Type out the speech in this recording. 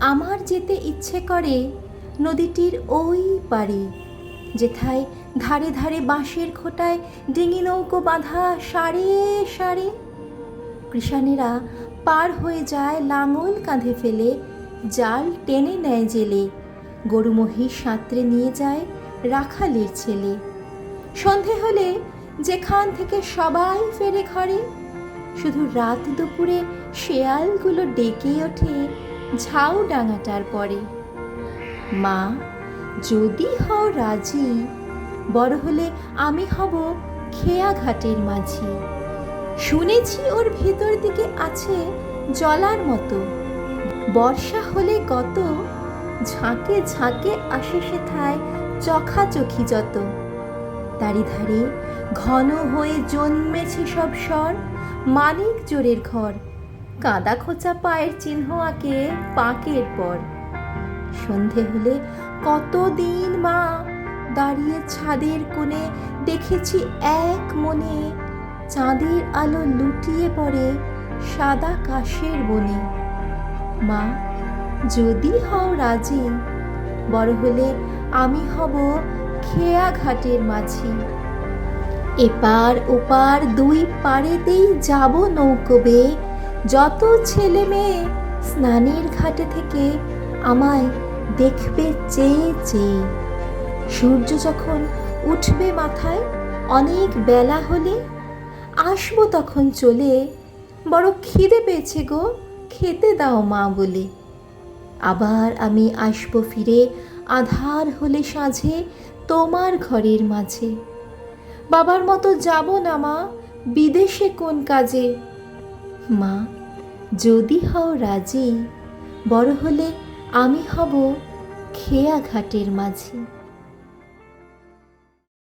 আমার যেতে ইচ্ছে করে নদীটির ওই পারে, যেথায় ধারে ধারে বাঁশের খোঁটায় ডিঙি নৌকো বাঁধা সারে সারে। কৃষাণেরা পার হয়ে যায় লাঙল কাঁধে ফেলে, জাল টেনে নেয় জেলে, গরু মহিষ সাঁতরে নিয়ে যায় রাখালের ছেলে। সন্ধে হলে যেখান থেকে সবাই ফেরে ঘরে, শুধু রাত দুপুরে শেয়ালগুলো ডেকে ওঠে ঝাউ ডাঙাটার পরে। মা, যদি হও রাজি, বড় হলে আমি হব খেয়া ঘাটের মাঝি। শুনেছি ওর ভেতর দিকে আছে জলার মতো, বর্ষা হলে কত ঝাঁকে ঝাঁকে আসে সেথায় চখাচখি যত। তারি ধারে ঘন হয়ে জন্মেছে সব স্বর, মানিক জোরের ঘর, কাদা খোঁচা পায়ের চিহ্ন আঁকে পাঁকের পর। সন্ধে হলে কতদিন মা দাঁড়িয়ে ছাদের কোণে দেখেছি এক মনে চাঁদের আলো লুটিয়ে পড়ে সাদা কাশের বনে। মা, যদি হও রাজি, বড় হলে আমি হব খেয়া ঘাটের মাঝি। এপার ওপার দুই পাড়েতেই যাব নৌকো বেয়ে, যত ছেলে মেয়ে স্নানের ঘাটে থেকে আমায় দেখবে চেয়ে চেয়ে। সূর্য যখন উঠবে মাথায় অনেক বেলা হলে, আসবো তখন চলে, বড় খিদে পেয়েছে গো, খেতে দাও মা বলে। আবার আমি আসবো ফিরে আধার হলে সাঁঝে তোমার ঘরের মাঝে। বাবার মতো যাব না মা বিদেশে কোন কাজে। মা, যদি হও রাজি, বড় হলে আমি হব খেয়া ঘাটের মাঝি।